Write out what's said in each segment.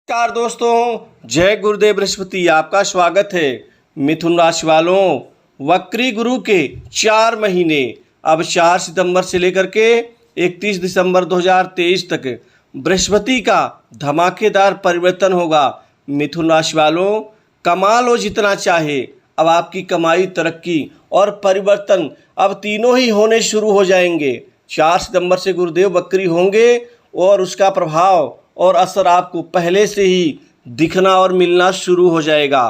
नमस्कार दोस्तों, जय गुरुदेव बृहस्पति। आपका स्वागत है। मिथुन राशि वालों, वक्री गुरु के 4 महीने अब 4 सितंबर से लेकर के 31 दिसंबर 2023 तक बृहस्पति का धमाकेदार परिवर्तन होगा। मिथुन राशि वालों, कमा लो जितना चाहे। अब आपकी कमाई, तरक्की और परिवर्तन अब तीनों ही होने शुरू हो जाएंगे। 4 सितंबर से गुरुदेव वक्री होंगे और उसका प्रभाव और असर आपको पहले से ही दिखना और मिलना शुरू हो जाएगा।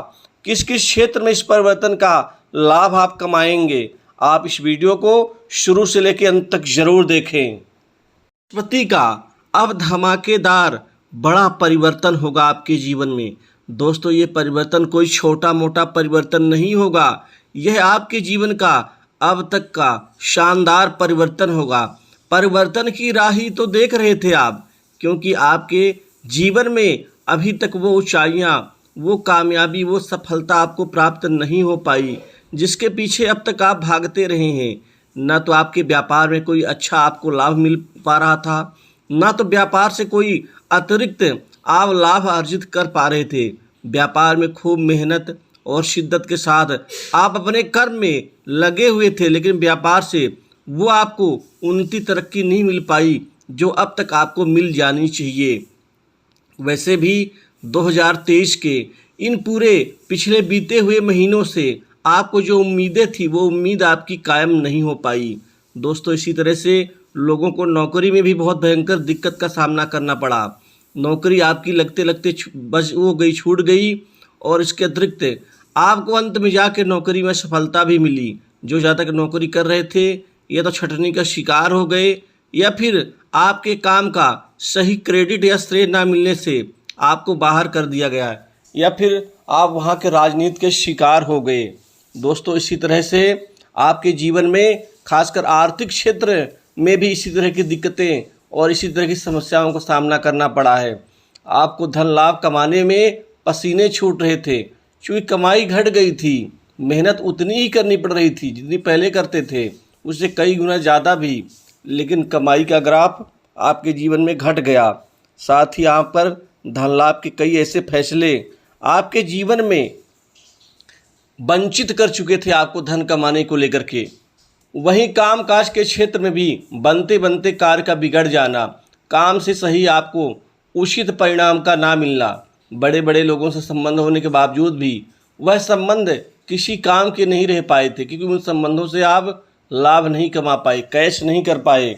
किस किस क्षेत्र में इस परिवर्तन का लाभ आप कमाएंगे, आप इस वीडियो को शुरू से लेकर अंत तक जरूर देखें। बृहस्पति का अब धमाकेदार बड़ा परिवर्तन होगा आपके जीवन में। दोस्तों, ये परिवर्तन कोई छोटा मोटा परिवर्तन नहीं होगा। यह आपके जीवन का अब तक का शानदार परिवर्तन होगा। परिवर्तन की राह ही तो देख रहे थे आप, क्योंकि आपके जीवन में अभी तक वो ऊंचाइयां, वो कामयाबी, वो सफलता आपको प्राप्त नहीं हो पाई जिसके पीछे अब तक आप भागते रहे हैं। ना तो आपके व्यापार में कोई अच्छा आपको लाभ मिल पा रहा था, ना तो व्यापार से कोई अतिरिक्त आप लाभ अर्जित कर पा रहे थे। व्यापार में खूब मेहनत और शिद्दत के साथ आप अपने कर्म में लगे हुए थे, लेकिन व्यापार से वो आपको उन्नति, तरक्की नहीं मिल पाई जो अब तक आपको मिल जानी चाहिए। वैसे भी 2023 के इन पूरे पिछले बीते हुए महीनों से आपको जो उम्मीदें थी, वो उम्मीद आपकी कायम नहीं हो पाई। दोस्तों, इसी तरह से लोगों को नौकरी में भी बहुत भयंकर दिक्कत का सामना करना पड़ा। नौकरी आपकी लगते लगते बस हो गई, छूट गई, और इसके अतिरिक्त आपको अंत में जाके नौकरी में सफलता भी मिली। जो ज़्यादा तक नौकरी कर रहे थे, ये तो छटनी का शिकार हो गए, या फिर आपके काम का सही क्रेडिट या श्रेय ना मिलने से आपको बाहर कर दिया गया, या फिर आप वहाँ के राजनीति के शिकार हो गए। दोस्तों, इसी तरह से आपके जीवन में खासकर आर्थिक क्षेत्र में भी इसी तरह की दिक्कतें और इसी तरह की समस्याओं का सामना करना पड़ा है। आपको धन लाभ कमाने में पसीने छूट रहे थे, क्योंकि कमाई घट गई थी। मेहनत उतनी ही करनी पड़ रही थी जितनी पहले करते थे, उससे कई गुना ज़्यादा भी, लेकिन कमाई का ग्राफ आपके जीवन में घट गया। साथ ही आप पर धन लाभ के कई ऐसे फैसले आपके जीवन में वंचित कर चुके थे आपको धन कमाने को लेकर के। वहीं काम काज के क्षेत्र में भी बनते बनते कार्य का बिगड़ जाना, काम से सही आपको उचित परिणाम का ना मिलना, बड़े बड़े लोगों से संबंध होने के बावजूद भी वह संबंध किसी काम के नहीं रह पाए थे, क्योंकि उन संबंधों से आप लाभ नहीं कमा पाए, कैश नहीं कर पाए।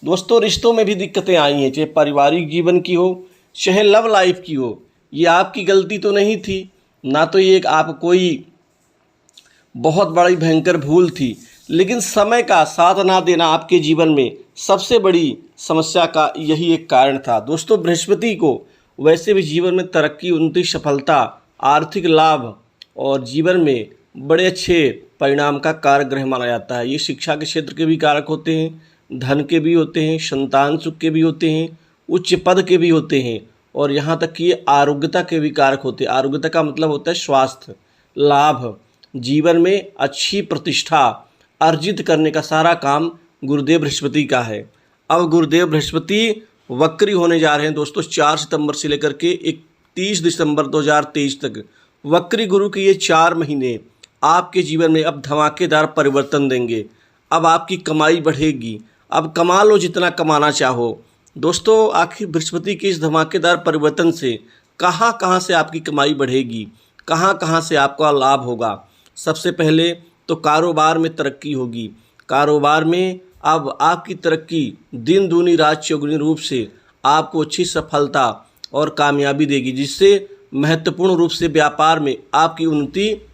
दोस्तों, रिश्तों में भी दिक्कतें आई हैं, चाहे पारिवारिक जीवन की हो, चाहे लव लाइफ की हो। ये आपकी गलती तो नहीं थी, ना तो ये आप कोई बहुत बड़ी भयंकर भूल थी, लेकिन समय का साथ ना देना आपके जीवन में सबसे बड़ी समस्या का यही एक कारण था। दोस्तों, बृहस्पति को वैसे भी जीवन में तरक्की, उन्नति, सफलता, आर्थिक लाभ और जीवन में बड़े अच्छे परिणाम का कारक ग्रह माना जाता है। ये शिक्षा के क्षेत्र के भी कारक होते हैं, धन के भी होते हैं, संतान सुख के भी होते हैं, उच्च पद के भी होते हैं, और यहाँ तक कि आरोग्यता के भी कारक होते हैं। आरोग्यता का मतलब होता है स्वास्थ्य, लाभ, जीवन में अच्छी प्रतिष्ठा अर्जित करने का सारा काम गुरुदेव बृहस्पति का है। अब गुरुदेव बृहस्पति वक्री होने जा रहे हैं दोस्तों। 4 सितंबर से लेकर के 31 दिसंबर 2023 तक वक्री गुरु के ये 4 महीने आपके जीवन में अब धमाकेदार परिवर्तन देंगे। अब आपकी कमाई बढ़ेगी। अब कमा लो जितना कमाना चाहो। दोस्तों, आखिर बृहस्पति के इस धमाकेदार परिवर्तन से कहाँ कहाँ से आपकी कमाई बढ़ेगी, कहाँ कहाँ से आपका लाभ होगा। सबसे पहले तो कारोबार में तरक्की होगी। कारोबार में अब आपकी तरक्की दिन दूनी रात चौगुनी रूप से आपको अच्छी सफलता और कामयाबी देगी, जिससे महत्वपूर्ण रूप से व्यापार में आपकी उन्नति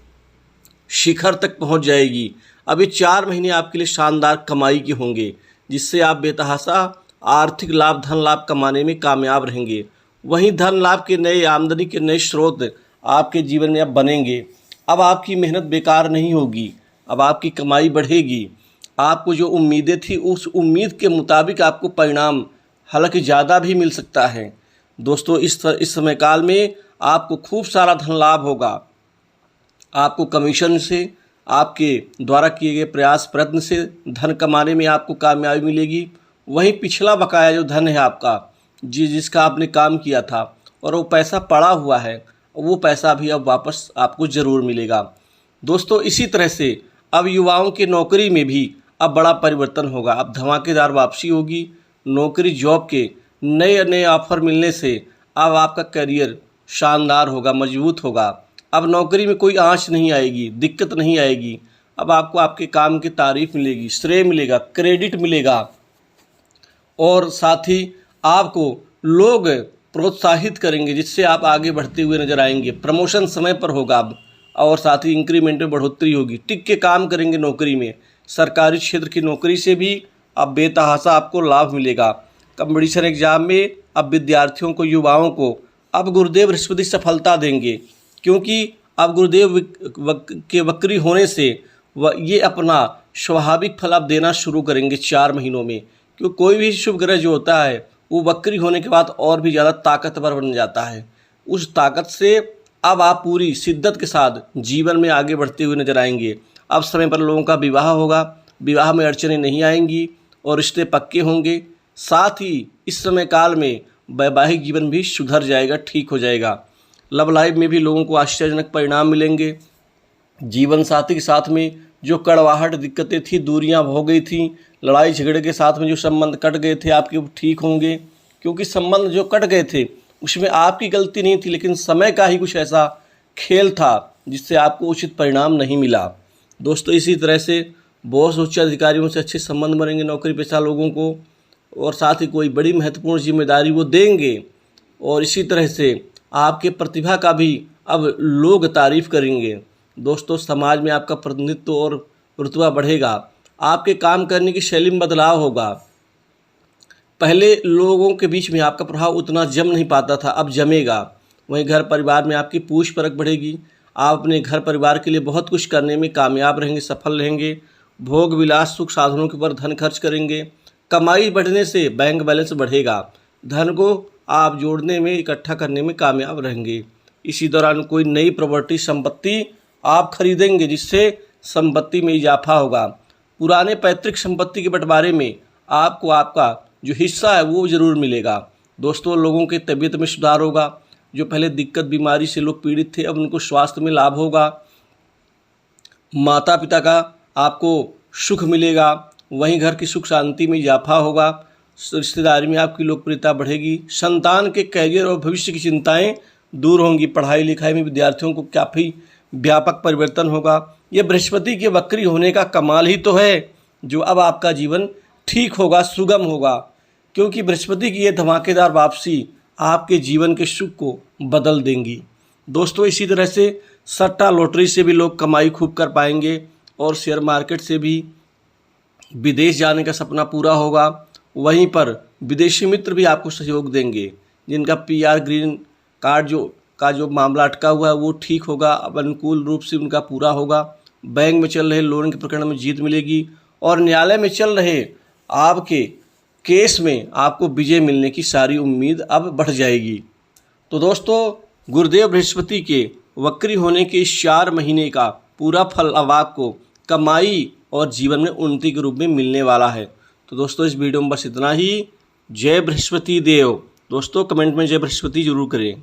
शिखर तक पहुंच जाएगी। अब ये 4 महीने आपके लिए शानदार कमाई के होंगे, जिससे आप बेतहाशा आर्थिक लाभ, धन लाभ कमाने में कामयाब रहेंगे। वहीं धन लाभ के नए, आमदनी के नए स्रोत आपके जीवन में अब बनेंगे। अब आपकी मेहनत बेकार नहीं होगी, अब आपकी कमाई बढ़ेगी। आपको जो उम्मीदें थी, उस उम्मीद के मुताबिक आपको परिणाम हालांकि ज़्यादा भी मिल सकता है। दोस्तों, इस समय काल में आपको खूब सारा धन लाभ होगा। आपको कमीशन से, आपके द्वारा किए गए प्रयास प्रयत्न से धन कमाने में आपको कामयाबी मिलेगी। वहीं पिछला बकाया जो धन है आपका, जिसका आपने काम किया था, और वो पैसा पड़ा हुआ है, वो पैसा भी अब वापस आपको ज़रूर मिलेगा। दोस्तों इसी तरह से अब युवाओं की नौकरी में भी अब बड़ा परिवर्तन होगा। अब धमाकेदार वापसी होगी। नौकरी जॉब के नए नए ऑफर मिलने से अब आपका करियर शानदार होगा, मजबूत होगा। अब नौकरी में कोई आंच नहीं आएगी, दिक्कत नहीं आएगी। अब आपको आपके काम की तारीफ मिलेगी, श्रेय मिलेगा, क्रेडिट मिलेगा और साथ ही आपको लोग प्रोत्साहित करेंगे, जिससे आप आगे बढ़ते हुए नजर आएंगे। प्रमोशन समय पर होगा अब, और साथ ही इंक्रीमेंट में बढ़ोतरी होगी। टिक के काम करेंगे नौकरी में। सरकारी क्षेत्र की नौकरी से भी अब बेतहाशा आपको लाभ मिलेगा। कंपटीशन एग्जाम में अब विद्यार्थियों को, युवाओं को अब गुरुदेव बृहस्पति सफलता देंगे, क्योंकि अब गुरुदेव के वक्री होने से ये अपना स्वाभाविक फल अब देना शुरू करेंगे 4 महीनों में। क्योंकि कोई भी शुभ ग्रह जो होता है वो वक्री होने के बाद और भी ज़्यादा ताकतवर बन जाता है। उस ताकत से अब आप पूरी शिद्दत के साथ जीवन में आगे बढ़ते हुए नजर आएंगे। अब समय पर लोगों का विवाह होगा, विवाह में अड़चनें नहीं आएंगी और रिश्ते पक्के होंगे। साथ ही इस समय काल में वैवाहिक जीवन भी सुधर जाएगा, ठीक हो जाएगा। लव लाइफ में भी लोगों को आश्चर्यजनक परिणाम मिलेंगे। जीवन साथी के साथ में जो कड़वाहट, दिक्कतें थी, दूरियां हो गई थी, लड़ाई झगड़े के साथ में जो संबंध कट गए थे आपके, वो ठीक होंगे। क्योंकि संबंध जो कट गए थे उसमें आपकी गलती नहीं थी, लेकिन समय का ही कुछ ऐसा खेल था जिससे आपको उचित परिणाम नहीं मिला। दोस्तों इसी तरह से बॉस, उच्च अधिकारियों से अच्छे संबंध बनेंगे नौकरी पेशा लोगों को, और साथ ही कोई बड़ी महत्वपूर्ण जिम्मेदारी वो देंगे। और इसी तरह से आपके प्रतिभा का भी अब लोग तारीफ करेंगे। दोस्तों समाज में आपका प्रतिनिधित्व और रुतबा बढ़ेगा। आपके काम करने की शैली में बदलाव होगा। पहले लोगों के बीच में आपका प्रभाव उतना जम नहीं पाता था, अब जमेगा। वहीं घर परिवार में आपकी पूछ परख बढ़ेगी। आप अपने घर परिवार के लिए बहुत कुछ करने में कामयाब रहेंगे, सफल रहेंगे। भोग विलास, सुख साधनों के ऊपर धन खर्च करेंगे। कमाई बढ़ने से बैंक बैलेंस बढ़ेगा। धन को आप जोड़ने में, इकट्ठा करने में कामयाब रहेंगे। इसी दौरान कोई नई प्रॉपर्टी, संपत्ति आप खरीदेंगे, जिससे संपत्ति में इजाफा होगा। पुराने पैतृक संपत्ति के बंटवारे में आपको आपका जो हिस्सा है वो ज़रूर मिलेगा। दोस्तों लोगों की तबीयत में सुधार होगा। जो पहले दिक्कत, बीमारी से लोग पीड़ित थे, अब उनको स्वास्थ्य में लाभ होगा। माता पिता का आपको सुख मिलेगा। वहीं घर की सुख शांति में इजाफा होगा। रिश्तेदारी में आपकी लोकप्रियता बढ़ेगी। संतान के कैरियर और भविष्य की चिंताएं दूर होंगी। पढ़ाई लिखाई में विद्यार्थियों को काफ़ी व्यापक परिवर्तन होगा। ये बृहस्पति के वक्री होने का कमाल ही तो है, जो अब आपका जीवन ठीक होगा, सुगम होगा। क्योंकि बृहस्पति की ये धमाकेदार वापसी आपके जीवन के सुख को बदल देंगी। दोस्तों इसी तरह से सट्टा लॉटरी से भी लोग कमाई खूब कर पाएंगे, और शेयर मार्केट से भी विदेश जाने का सपना पूरा होगा। वहीं पर विदेशी मित्र भी आपको सहयोग देंगे। जिनका PR ग्रीन कार्ड जो मामला अटका हुआ है वो ठीक होगा, अब अनुकूल रूप से उनका पूरा होगा। बैंक में चल रहे लोन के प्रकरण में जीत मिलेगी, और न्यायालय में चल रहे आपके केस में आपको विजय मिलने की सारी उम्मीद अब बढ़ जाएगी। तो दोस्तों गुरुदेव बृहस्पति के वक्री होने के इस 4 महीने का पूरा फल अब आपको कमाई और जीवन में उन्नति के रूप में मिलने वाला है। तो दोस्तों इस वीडियो में बस इतना ही। जय बृहस्पति देव। दोस्तों कमेंट में जय बृहस्पति जरूर करें।